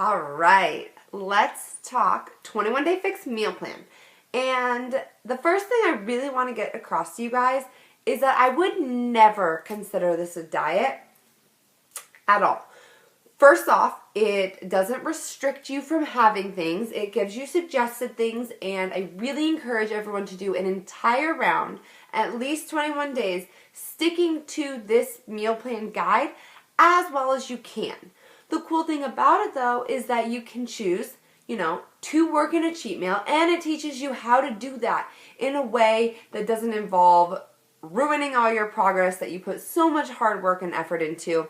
All right, let's talk 21 Day Fix meal plan. And the first thing I really want to get across to you guys is that I would never consider this a diet at all. First off, it doesn't restrict you from having things. It gives you suggested things, and I really encourage everyone to do an entire round, at least 21 days, sticking to this meal plan guide as well as you can. The cool thing about it, though, is that you can choose, to work in a cheat meal, and it teaches you how to do that in a way that doesn't involve ruining all your progress that you put so much hard work and effort into,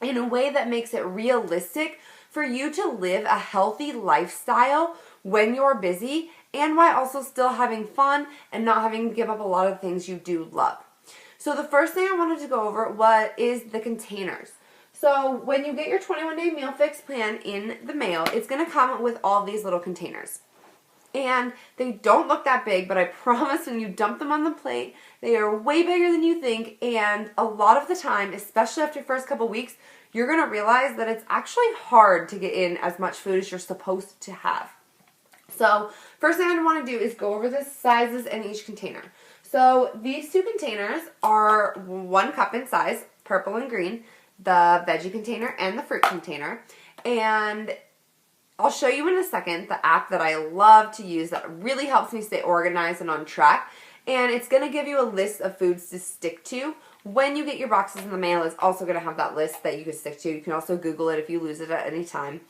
in a way that makes it realistic for you to live a healthy lifestyle when you're busy and while also still having fun and not having to give up a lot of things you do love. So the first thing I wanted to go over is the containers. So when you get your 21-day meal fix plan in the mail, it's going to come with all these little containers. And they don't look that big, but I promise when you dump them on the plate, they are way bigger than you think. And a lot of the time, especially after the first couple weeks, you're going to realize that it's actually hard to get in as much food as you're supposed to have. So first thing I want to do is go over the sizes in each container. So these two containers are 1 cup in size, purple and green, the veggie container and the fruit container. And I'll show you in a second the app that I love to use that really helps me stay organized and on track. And it's going to give you a list of foods to stick to. When you get your boxes in the mail, it's also going to have that list that you can stick to. You can also Google it if you lose it at any time.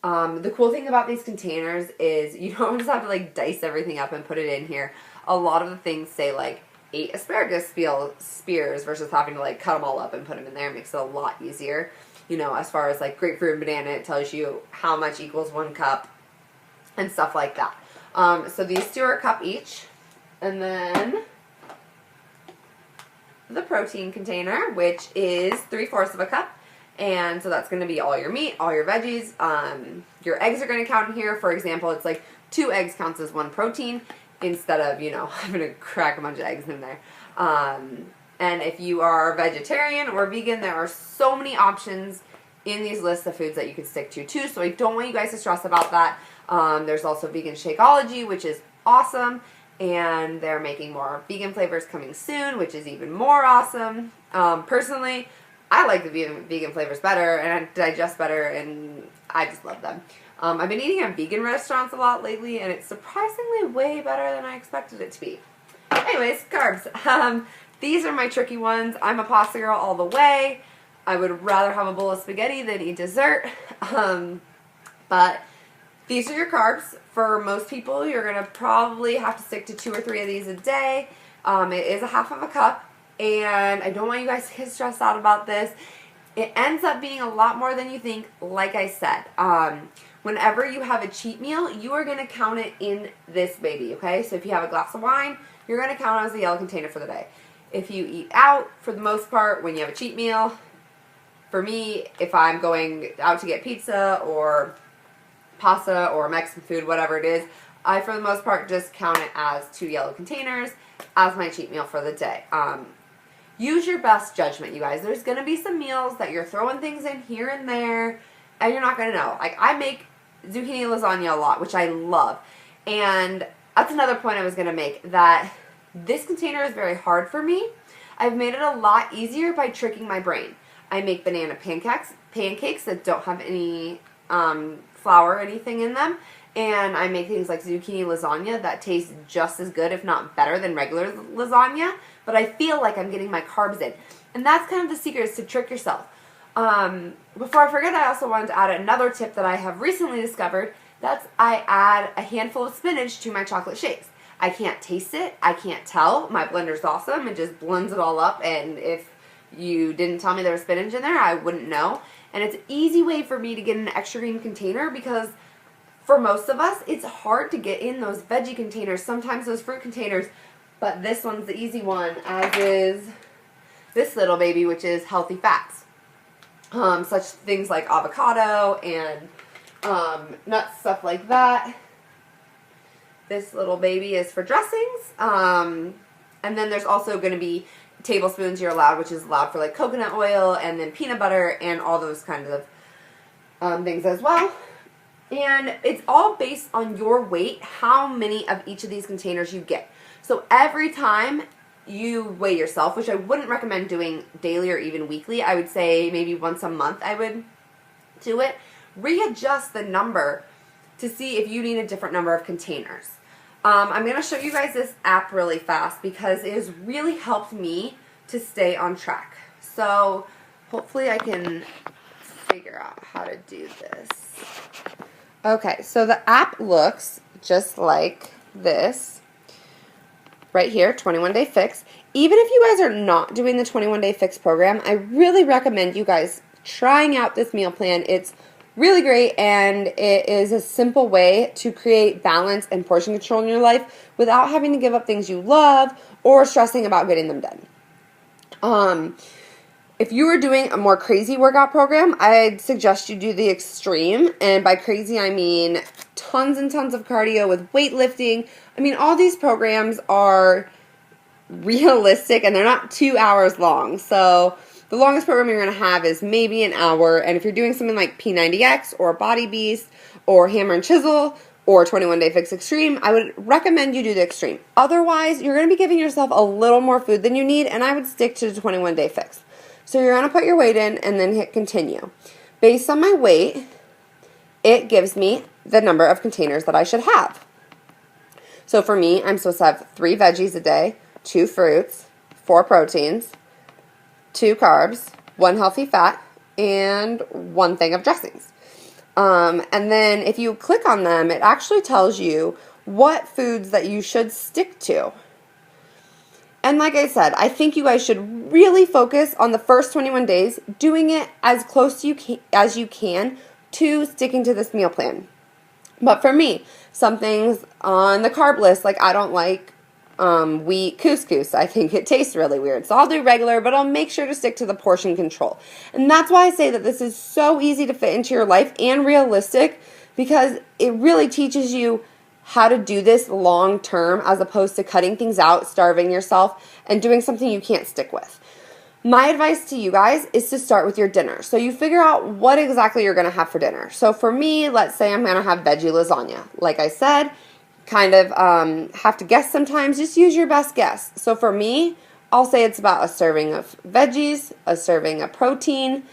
The cool thing about these containers is you don't just have to dice everything up and put it in here. A lot of the things say 8 asparagus spears versus having to cut them all up and put them in there. It makes it a lot easier. As far as grapefruit and banana, it tells you how much equals 1 cup and stuff like that. So these two are a cup each. And then the protein container, which is 3/4 of a cup. And so that's going to be all your meat, all your veggies. Your eggs are going to count in here. For example, it's 2 eggs counts as 1 protein instead of, having to crack a bunch of eggs in there. And if you are vegetarian or vegan, there are so many options in these lists of foods that you can stick to too. So I don't want you guys to stress about that. There's also Vegan Shakeology, which is awesome. And they're making more vegan flavors coming soon, which is even more awesome. Personally, I like the vegan flavors better and I digest better, and I just love them. I've been eating at vegan restaurants a lot lately, and it's surprisingly way better than I expected it to be. Anyways, carbs. These are my tricky ones. I'm a pasta girl all the way. I would rather have a bowl of spaghetti than eat dessert. But these are your carbs. For most people, you're going to probably have to stick to 2 or 3 of these a day. It is a half of a cup. And I don't want you guys to get stressed out about this. It ends up being a lot more than you think, like I said. Whenever you have a cheat meal, you are going to count it in this baby, okay? So if you have a glass of wine, you're going to count it as a yellow container for the day. If you eat out, for the most part, when you have a cheat meal, for me, if I'm going out to get pizza or pasta or Mexican food, whatever it is, I, for the most part, just count it as 2 yellow containers as my cheat meal for the day. Use your best judgment, you guys. There's going to be some meals that you're throwing things in here and there, and you're not going to know. I make zucchini lasagna a lot, which I love. And that's another point I was going to make, that this container is very hard for me. I've made it a lot easier by tricking my brain. I make banana pancakes that don't have any flour or anything in them. And I make things like zucchini lasagna that taste just as good, if not better, than regular lasagna. But I feel like I'm getting my carbs in. And that's kind of the secret, is to trick yourself. Before I forget, I also wanted to add another tip that I have recently discovered. That's I add a handful of spinach to my chocolate shakes. I can't taste it. I can't tell. My blender's awesome. It just blends it all up. And if you didn't tell me there was spinach in there, I wouldn't know. And it's an easy way for me to get an extra green container, because for most of us, it's hard to get in those veggie containers, sometimes those fruit containers, but this one's the easy one, as is this little baby, which is healthy fats. Such things like avocado and nuts, stuff like that. This little baby is for dressings. And then there's also going to be tablespoons you're allowed, which is allowed for coconut oil, and then peanut butter and all those kinds of things as well. And it's all based on your weight, how many of each of these containers you get. So every time you weigh yourself, which I wouldn't recommend doing daily or even weekly, I would say maybe once a month I would do it, readjust the number to see if you need a different number of containers. I'm going to show you guys this app really fast because it has really helped me to stay on track. So hopefully I can figure out how to do this. Okay, so the app looks just like this. Right here, 21 Day Fix. Even if you guys are not doing the 21 Day Fix program, I really recommend you guys trying out this meal plan. It's really great, and it is a simple way to create balance and portion control in your life without having to give up things you love or stressing about getting them done. If you were doing a more crazy workout program, I'd suggest you do the extreme. And by crazy, I mean tons and tons of cardio with weightlifting. I mean, all these programs are realistic and they're not 2 hours long. So the longest program you're going to have is maybe an hour. And if you're doing something like P90X or Body Beast or Hammer and Chisel or 21 Day Fix Extreme, I would recommend you do the extreme. Otherwise, you're going to be giving yourself a little more food than you need, and I would stick to the 21 Day Fix. So you're going to put your weight in and then hit continue. Based on my weight, it gives me the number of containers that I should have. So for me, I'm supposed to have 3 veggies a day, 2 fruits, 4 proteins, 2 carbs, 1 healthy fat, and 1 thing of dressings. And then if you click on them, it actually tells you what foods that you should stick to. And like I said, I think you guys should really focus on the first 21 days, doing it as close as you can to sticking to this meal plan. But for me, some things on the carb list, like I don't like wheat couscous. I think it tastes really weird. So I'll do regular, but I'll make sure to stick to the portion control. And that's why I say that this is so easy to fit into your life and realistic, because it really teaches you how to do this long term as opposed to cutting things out, starving yourself, and doing something you can't stick with. My advice to you guys is to start with your dinner. So you figure out what exactly you're going to have for dinner. So for me, let's say I'm going to have veggie lasagna. Like I said, kind of have to guess sometimes. Just use your best guess. So for me, I'll say it's about a serving of veggies, a serving of protein,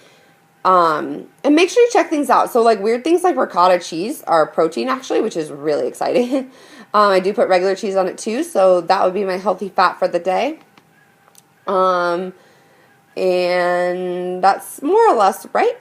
and make sure you check things out. So like weird things like ricotta cheese are protein actually, which is really exciting. I do put regular cheese on it too, so that would be my healthy fat for the day. And that's more or less right.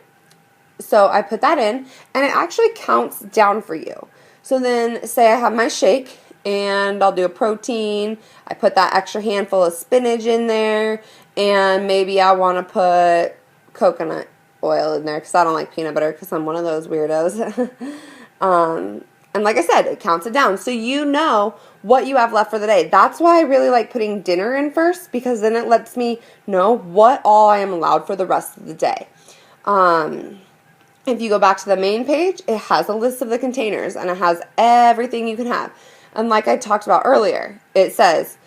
So I put that in, and it actually counts down for you. So then say I have my shake, and I'll do a protein. I put that extra handful of spinach in there, and maybe I want to put coconut oil in there because I don't like peanut butter because I'm one of those weirdos. And like I said, it counts it down. So you know what you have left for the day. That's why I really like putting dinner in first, because then it lets me know what all I am allowed for the rest of the day. If you go back to the main page, it has a list of the containers and it has everything you can have. And like I talked about earlier, it says,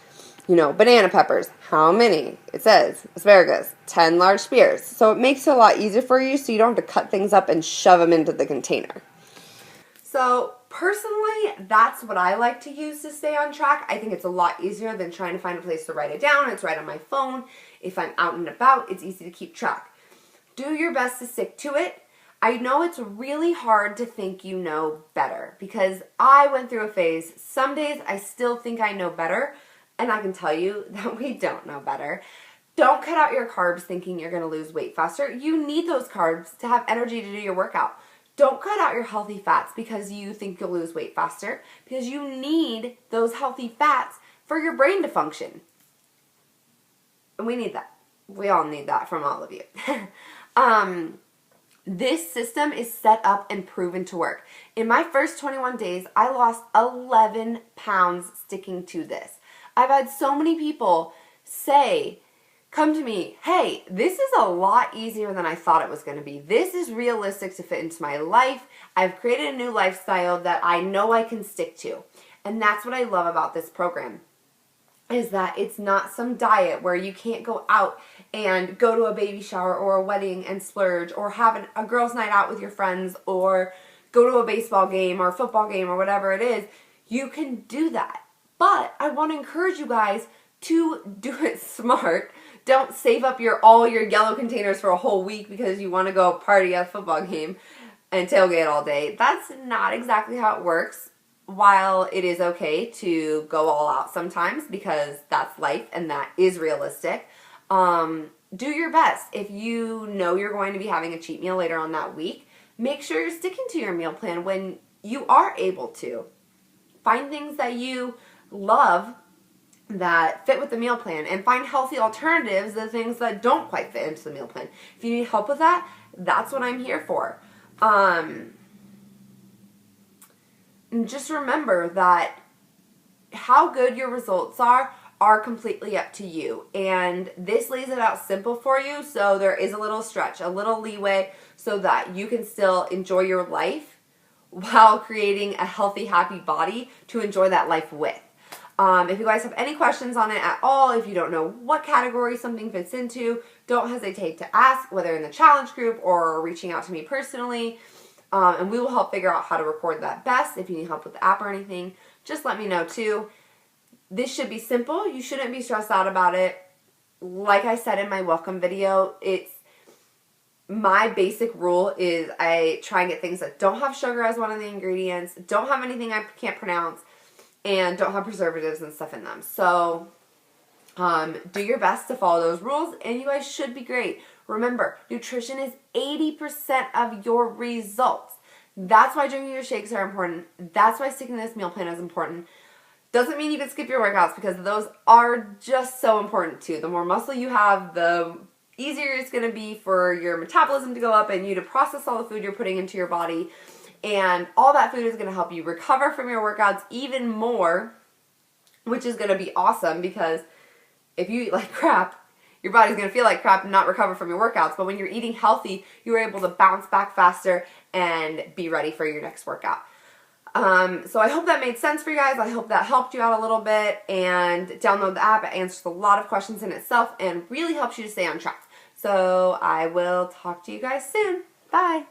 banana peppers, how many? It says asparagus, 10 large spears. So it makes it a lot easier for you so you don't have to cut things up and shove them into the container. So personally, that's what I like to use to stay on track. I think it's a lot easier than trying to find a place to write it down. It's right on my phone. If I'm out and about, it's easy to keep track. Do your best to stick to it. I know it's really hard to think you know better because I went through a phase. Some days I still think I know better, and I can tell you that we don't know better. Don't cut out your carbs thinking you're going to lose weight faster. You need those carbs to have energy to do your workout. Don't cut out your healthy fats because you think you'll lose weight faster, because you need those healthy fats for your brain to function. And we need that. We all need that from all of you. This system is set up and proven to work. In my first 21 days, I lost 11 pounds sticking to this. I've had so many people come to me, hey, this is a lot easier than I thought it was going to be. This is realistic to fit into my life. I've created a new lifestyle that I know I can stick to. And that's what I love about this program, is that it's not some diet where you can't go out and go to a baby shower or a wedding and splurge, or have a girls' night out with your friends, or go to a baseball game or a football game or whatever it is, you can do that. But I want to encourage you guys to do it smart. Don't save up all your yellow containers for a whole week because you want to go party at a football game and tailgate all day. That's not exactly how it works. While it is okay to go all out sometimes because that's life and that is realistic, do your best. If you know you're going to be having a cheat meal later on that week, make sure you're sticking to your meal plan when you are able to. Find things that you love that fit with the meal plan and find healthy alternatives to the things that don't quite fit into the meal plan. If you need help with that, that's what I'm here for. And just remember that how good your results are completely up to you. And this lays it out simple for you, so there is a little stretch, a little leeway, so that you can still enjoy your life while creating a healthy, happy body to enjoy that life with. If you guys have any questions on it at all, if you don't know what category something fits into, don't hesitate to ask, whether in the challenge group or reaching out to me personally. And we will help figure out how to record that best. If you need help with the app or anything, just let me know too. This should be simple. You shouldn't be stressed out about it. Like I said in my welcome video, my basic rule is I try and get things that don't have sugar as one of the ingredients, don't have anything I can't pronounce, and don't have preservatives and stuff in them. So do your best to follow those rules and you guys should be great. Remember, nutrition is 80% of your results. That's why drinking your shakes are important. That's why sticking to this meal plan is important. Doesn't mean you can skip your workouts because those are just so important too. The more muscle you have, the easier it's going to be for your metabolism to go up and you to process all the food you're putting into your body. And all that food is going to help you recover from your workouts even more, which is going to be awesome because if you eat like crap, your body's going to feel like crap and not recover from your workouts. But when you're eating healthy, you're able to bounce back faster and be ready for your next workout. So I hope that made sense for you guys. I hope that helped you out a little bit. And download the app. It answers a lot of questions in itself and really helps you to stay on track. So I will talk to you guys soon. Bye.